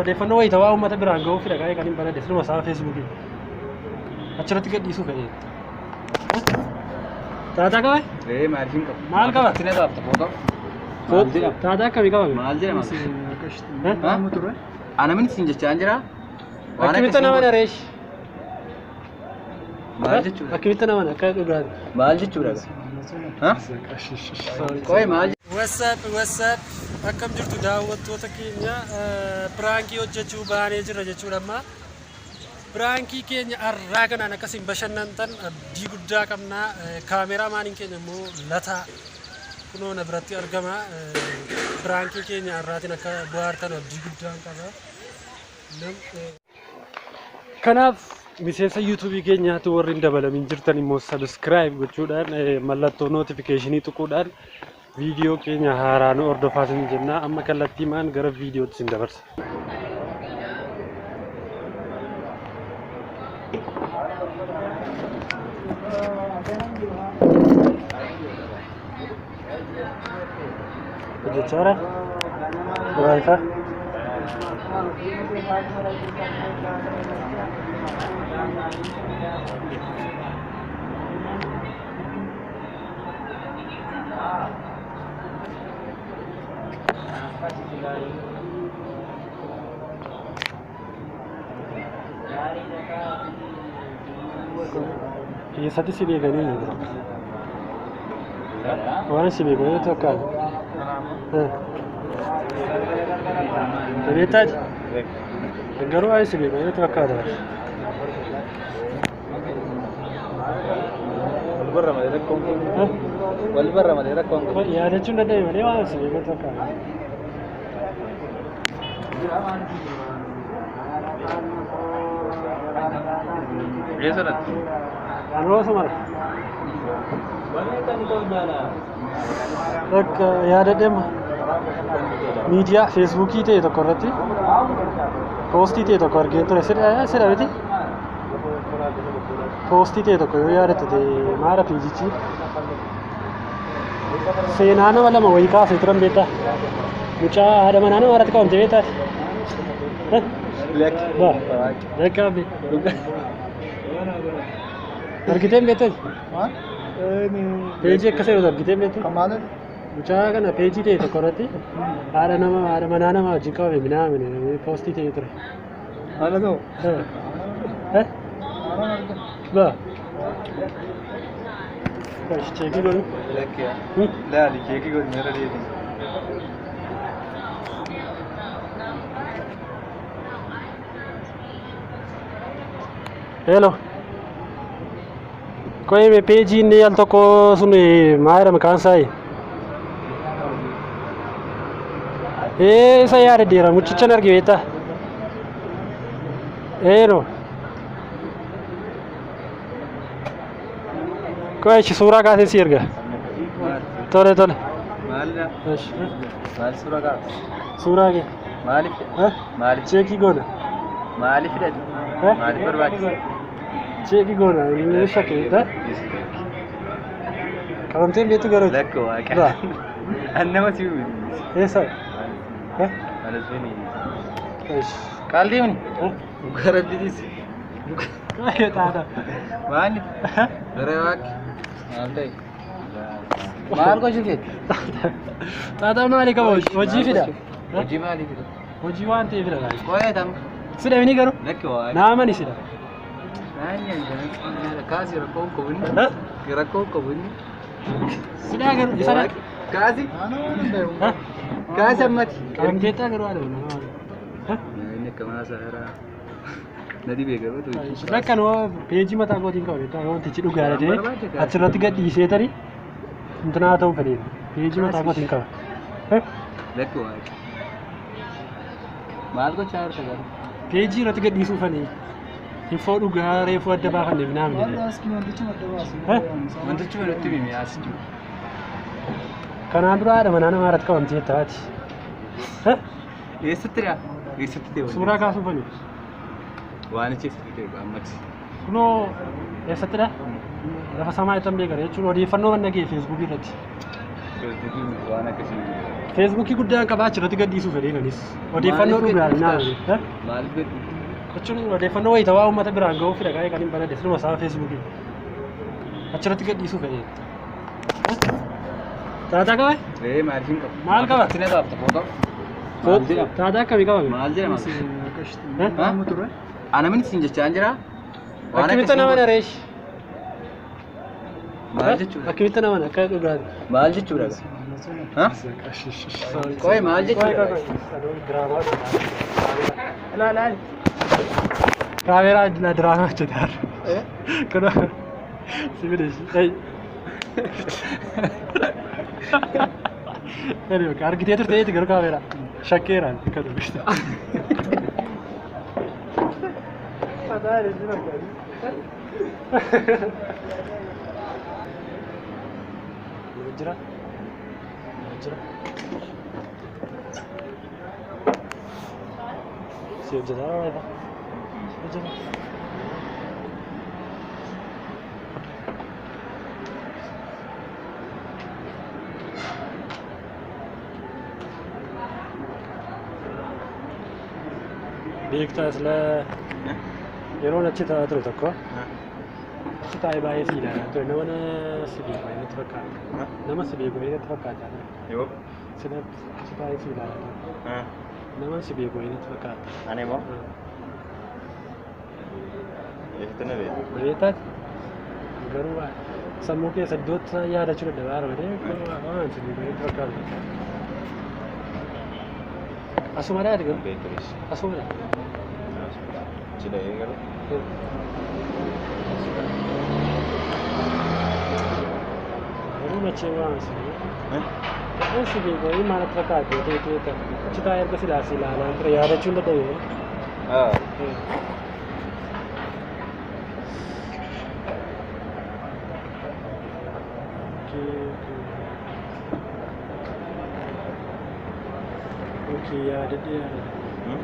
odeeffannoo wayii ta'aa uummata biraan ga'uuf fedha kan hin barate siluma isaa feesbuukii achirratti gadhiisuu fedhe. Taataa qaba? Maaliifin qaba? Maal qaba? Sina qaabta footoo. Taataa akkamii qaba? Maal jedhama? Ana min siin jechaa jira? Akkamitti nama nareesh? Maal jechuudha? Akkamitti nama akka dhugaati? Maal jechuudha? Qoy maal? WhatsApp akkam jirtu daawwattoota keenya piraankii hojjechuu baanee jirra jechuudha amma. Piraankii keenya har'aa kanaan akkasiin bashannantan abdii guddaa qabna. Kaameraamaaniin keenya immoo lataa kunoo na biratti argama. Piraankii keenya har'aatiin akka bohaartan abdii guddaa qaba. Kanaaf miseensa yuutuubii keenyaatti warri hin dabalamin jirtan immoo sabiskiraayib gochuudhaan mallattoo nootifikeeshinii tuquudhaan viidiyoo keenya haaraa nu hordofaa isin jenna. Amma kallattiimaan gara viidiyootti isin dabarsa. Hojjechaara? Waayifaa? Keessatti si beekanii jiru. Waan si beekanii tokko beektaati? Garuu waan si beekanii tokko Wal barra malee rakkoon qabu. Yaadachuun dadhabe malee waan si beekanii tokko Eessatti? Anoosa mara. Akka yaadadheema miidiyaa feesbuukii ta'e tokko irratti poostii ta'e tokko argeen ture sirra miti poostii ta'e tokko yoo yaadatte ta'e maara peejichi seenaa nama lama wayii kaasee turan beektaa mucaa haadha manaa nama irratti qabamte beektaati. Bakka argiteen beektan? Peejii akkasii yoo argiteen beektan? Mucaa kana peejii ta'e tokko irratti haadha manaa nama wajjin qabame minaa poostii ta'e ture. Haala ta'u? Cheekii godhu? Laali cheekii godhu meera deebi. Hello. Koye peejii inni al tokko sun maal jedhama maqaan isaa? Isa yaadadheera mucichan arge beektaa? No. Koye suuraa kaasee si erga. Tole. Maalidha? Maal suuraa kaasa? Suuraa kee. Maaliif? Maaliif? Cheekii goona. Maaliif fidhatu? Maaliif barbaachisa? Cheekii goona inni shakkeeta. Qabamteen beektu garuu. Lakko waaqa. Annama si uume. Eessa? Qalbii muni? Gara bidis. Kaya taata. Maali? Gara waaqi. Maal ta'e? Maal gochuu keeti? Taata maali qaba hojii fida? Hojii maali fida? Hojii waan ta'eef fida. Qoyee tam. Sida mini garuu? Lakki waaqa. Naamani sida. Kaasi rakkoon qabuni. Rakkoon qabuni. Sida garuu isa dha. Kaasi? Kaasi ammati. Qabamteettaa garuu haadha nama. Inni akkamaa saaraa. Nadi beekamu tu. Bakka noo peejii mataa kootiin qaba beektaa wantichi dhugaadha ta'e achirratti gadhiisee tari intinaa ta'uu fedheera. Peejii mataa kootiin qaba. Lakki waaqa. Maal gochaa jirta garuu? Peejii irratti gadhiisuu fanii. Infoo dhugaa reefuu adda baafanne binaamne. Wantichi nutti himi as jiru. Kanaan dura haadha manaa nama irratti qabamtee taati. Eessatti dha? Eessatti deema? Suuraa kaasuu fanii. Waan ichi eessatti ammatti. Kunoo eessatti dha? Lafa samaa ittiin beekara jechuun odeeffannoo manna gee feesbuukii irratti. Feesbuukiin waan akkasii. Feesbuukii guddaan qabaa achirratti gadhiisuu fedheen anis. Odeeffannoo dhugaan naani. Maaliif gadi? Jechuun odeeffannoo wayitawaa uummata biraan ga'uu fedha kan hin banadde sinuma isaa Feesbuukii. Achirratti gadhiisuu fedheen. Taataa qaba? Maaliif hin qabu? Maal qaba? Sina qaabta footoo. Taataa akkamii qabame? Maal jedhama? Ana min isin jechaa jira? Akkamitti nama nareesh? Maal jechuudha? Akkamitti nama akka dhugaati? Maal jechuudha? Qoy maal jechuudha? Ilaalaal. Kaameeraa diraamaa hojjetaa jira. Kun sibiileeshi. Argitee turteetti garuu kaameeraa shakkeeraan akka dubbista. Jira. Jira. Si hojjetaa jira. Hojjeta. Beektaa isla yeroo achi taa'aa ture tokko achi taa'ee baay'ee si ilaalaa ture nama si beeku natti fakkaata. Nama si beeku natti fakkaata. Yoo. Sila achi taa'ee si ilaalaa ture. Nama si beeku natti fakkaata. Ani moo? Eessatti na beeku? Beektaati. Garuu sammuu keessa iddootti yaadachuu dadhabaa malee waan si beeku natti fakkaata. Asuma dhaati garuu. Beekturis. Asuma dhaati. Cila eegalu. Garuu machee waan si si beeku inni maalatti fakkaate teeteeta achi taa'ee erga silaas ilaalaan ture yaadachuun dadhabee. Yaadadhee yaadadha.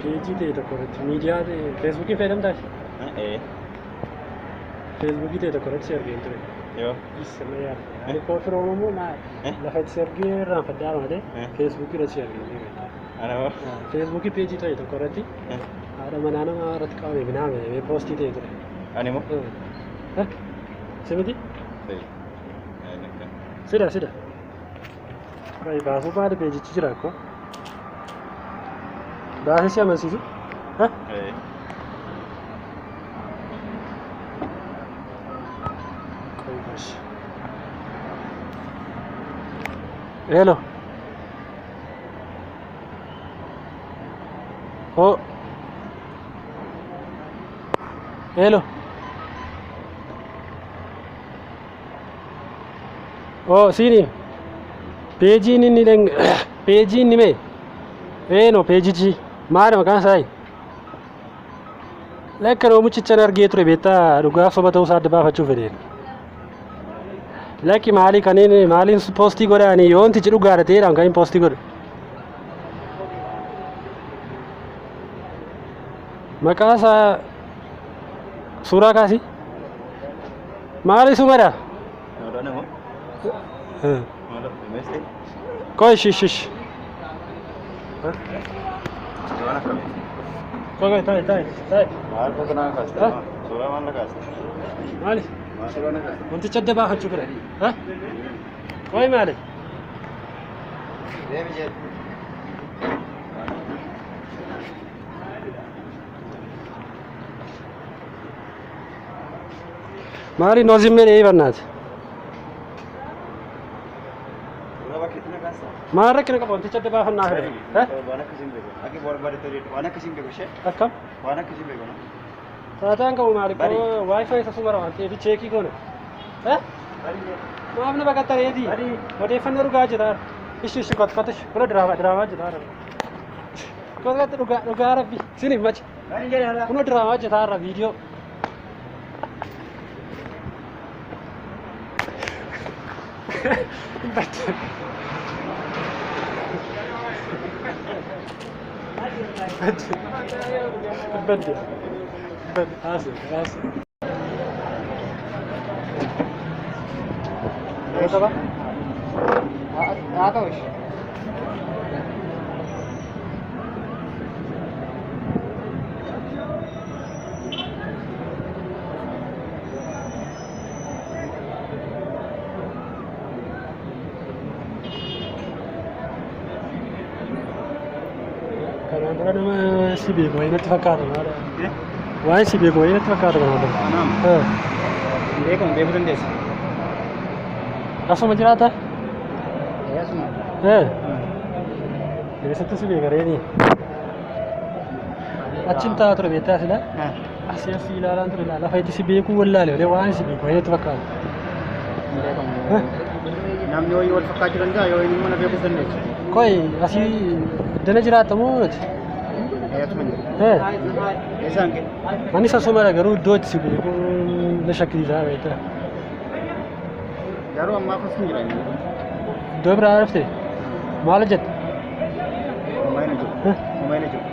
Peejii ta'e tokko irratti miidiyaa ta'e feesbuukiin fayyadamtaa? Feesbuukii ta'e tokko irratti si argeen ture. Yoo. Sirna yaada. Ani koofii Oromoo lafa itti si argee irraanfadhaa malee feesbuukii irratti si argeen ture. Ana moo? Feesbuukii peejii ta'e tokko irratti haadha manaa namaa irratti qabame binaame poostii ta'e ture. Ani moo? Si miti? Sida sida. Baasuu baada peejichi jira akkoo. Baasee si amansiisu? Hello. Oh. Hello. Oh, sini. Peejiin inni peejiin ni mee? No peejichi maali maqaan isaa? Lekka mucichan argee ture beektaa dhugaa soba ta'uu isaa adda baafachuu fedheen. Lekki maali kaniin maaliin poostii godhaanii yoo intichi dhugaadha ta'eedhaan kan hin poostii godhe. Maqaa isaa suuraa kaasii? Maali sumadha? Koi shish. Koi tai. Maal fotonaa kaasta? Suuraa maal kaasta? Maali? Wanti cadda baafachuu fedhe. Koi maali? Deemi jedhu. Maali nozimmee eebannaati? Maal rakkina qaba wanticha adda baafannaa fedhe? Waan akkasiin beeku. Akka barbaade ta'e waan akkasiin beeku ishee. Akkam? Waan akkasiin beeku. Taataan qabu maali? Waayifaayi isa sumara waan ta'eef cheekii goone. Maaf na baqatta reetii? Odeeffannoo dhugaa jira. Ishi qotish kula diraamaa jira. Qotitti dhugaa rabbi siniif machi. Kuno diraamaa jira viidiyoo. بدي آسف ايه طبعا haa ta'u ishee. Kanaan dura nama si beeku wayii natti fakkaata maadha. Waan si beeku wayii natti fakkaata kanaan dura. Anaam. Beekamu beekuu dandeessa. Asuma jiraata? Asuma. Eessatti si beeka reeni? Achiin taa'aa ture beektaa sila? Asii asii ilaalaan ture lafa itti si beekuu wallaale malee waan si beeku wayii natti fakkaata. Beekamu. Namni wayii wal fakkaachuu danda'a yoo inni mana beekuus dandeessa. Koi asii dana jiraata moo miti? Asuma jira. Eessaan kee? Anis asuma garuu iddoo itti si beeku na shakkisiisaa beektaa. Garuu ammaa akkas hin jiran. Iddoo biraa dhufte maal jette? Mobaayila jiru. Mobaayila jiru.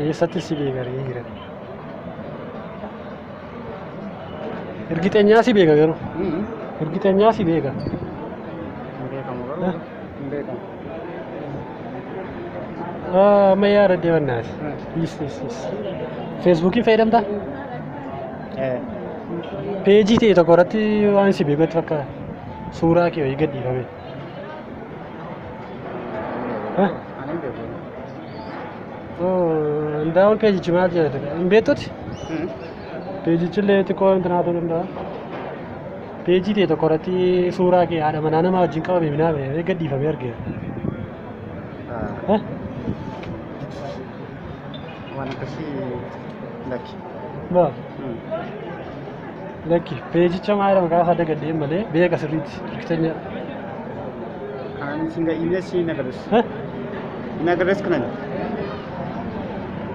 Eessatti si beeka ree jira? Ergixeenyaa si beeka garuu. Ergixeenyaa si beeka. Beekamu garuu hin beekamu. Amma yaada deemannaati. Feesbuukiin fayyadamtaa? Peejii ta'e tokko irratti waan si beeku itti fakkaata. Suuraa kee wayii gadhiifame. Ani hin beeku. Hundaa'uun peejichi maal jedhate? Hin beektuuti? Peejichi illee xiqqoo intinaa ta'uu danda'a. Peejii ta'e tokko irratti suuraa kee haadha manaa namaa wajjin qabame minaa gadhiifame argeera. Waan akkasii lakki. Maal? Lakki peejicha maayidha maqaa isaa dagadheen malee beeka sirriitti riktanya. Kan singa imees hin agarsiisu. Hin agarsiisu kanan.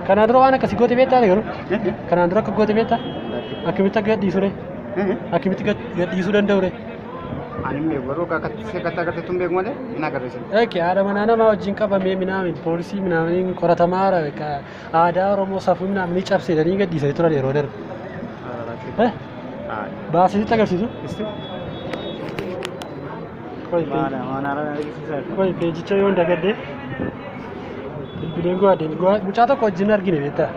Kanaan dura waan akkasii goote beektaa garuu? Kanaan dura akka goote beektaa? Akkamitti akka gadhiisu ree? Akkamitti gadhiisuu danda'u ree? Ani hin beeku garuu akka seeqatti agarsiisu hin beeku malee hin agarsiisu. Ekke haadha manaa namaa wajjin qabamee minaamin poolisii minaamin qoratamaara aadaa Oromoo safuu minaamin cabseedhanii gadhiisanii turan yeroo darbe. Baasisitti agarsiisu? Koi peejicha yoo dagadde bilbileen go'aadde mucaa tokko wajjin argine beektaa?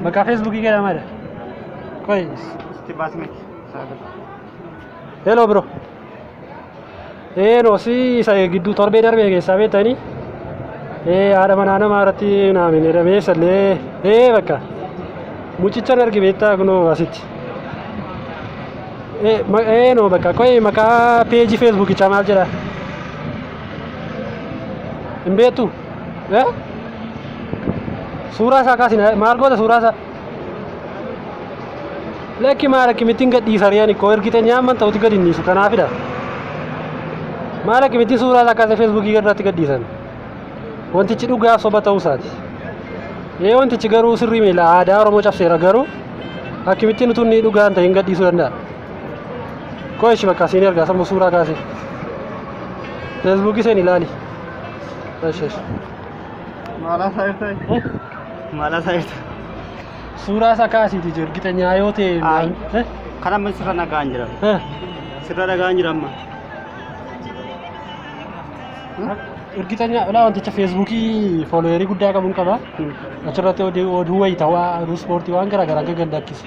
Maqaa feesbuukii jedhamaadha. Koi. Hello bro. No si isa gidduu torbee darbee keessaa beektanii? Haadha manaa namaa irratti naamin jedhamee sallee bakka. Mucichan argi beektaa kunoo asitti. No bakka koi maqaa peejii feesbuukichaa maal jedha? Hin beektu? Suuraa isaa kaasin maal goota suuraa isaa? Lakki maal akkamittiin gadhiisa riyaan koo ergiteenyaa amman ta'utti gadi hinniisu kanaafidha. Maal akkamittiin suuraa isaa kaasee feesbuukii irratti gadhiisan? Wantichi dhugaa soba ta'uu isaati. Wantichi garuu sirrii miila aadaa Oromoo cabseera garuu akkamittiin utuu inni dhugaa hin ta'in gadhiisuu danda'a. Koo ishi bakka siin ergaa sammuu suuraa kaasee. Feesbuukii seen ilaali. Maalaa isaa irta? Maalaa isaa irta? Suuraa isaa kaasiiti jiru ergiteenyaa yoo ta'e. Kan amma sirra nagaan jira. Sirra nagaan jira amma. Ergiteenyaa ulaa wanticha feesbuukii fooloowerii guddaa qabuun qaba. Achirratti oduu wayii ta'aa oduu ispoortii waan garaa garaa akka gaddakkisa.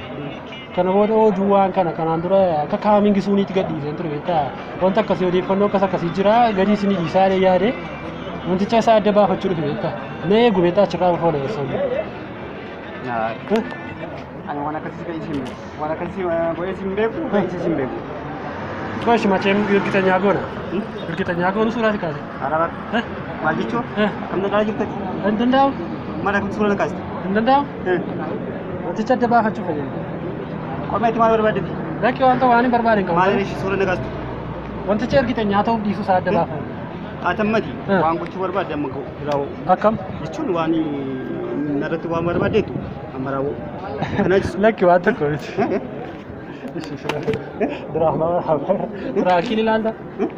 Kana booda oduu waan kana kanaan dura akka kaamingi suuniitti gadhiisan ture beektaa wanta akkasii odeeffannoo akkasii jira gadii isin dhiisaa yaade wanticha isaa adda baafachuu dhufe beektaa na eegu beektaa achirraa foolooweessan. Ani waan akkasii kan isin beeku. Waan akkasii bo'ee isin beeku kan isin beeku. Koshi macam ergiteenyaa goona. Ergiteenyaa goonu suuraa si kaase. Araba. Maal jechuun? Kam nagaa jirtati? Hin danda'amu. Maal akkamitti suuraa na kaasite? Hin danda'amu. Wanticha adda baafachuu fayyada. Qomeetti maal barbaaddeeti? Lakki wanta waan hin barbaadne qabu. Maal ishee suuraa na kaaste? Wanticha ergiteenyaa ta'uuf dhiisuu isaa adda baafamu. Atammati waan gochuu barbaadde amma ga'u. Akkam? Jechuun waan narratti waan barbaaddeetu amma raawwu. Lakki waan tokko miti. Tirankii ilaalta?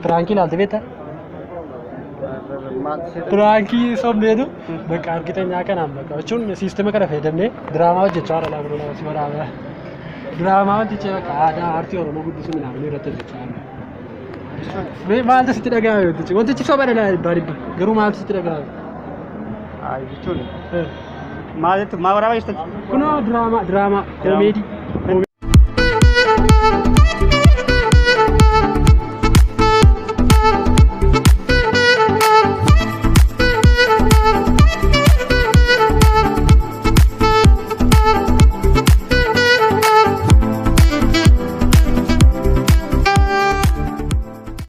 Tirankii ilaalta beektaa? Tirankii somneetu bakka ergiteenyaa kanaan bakka jechuun siistema kana fayyadamnee diraamaa hojjechaa haala laabroo nama si waraabaa. Diraamaa wantichi akka aadaa aartii Oromoo guddisuu midhaan irratti hojjechaa. Mee maaltu sitti dhaga'ame wantichi? Wantichi soba dhala dhibba garuu maaltu sitti dhaga'ame? Jechuun maalitti maa waraabaa jirtan? Kunoo diraamaa koomeedii.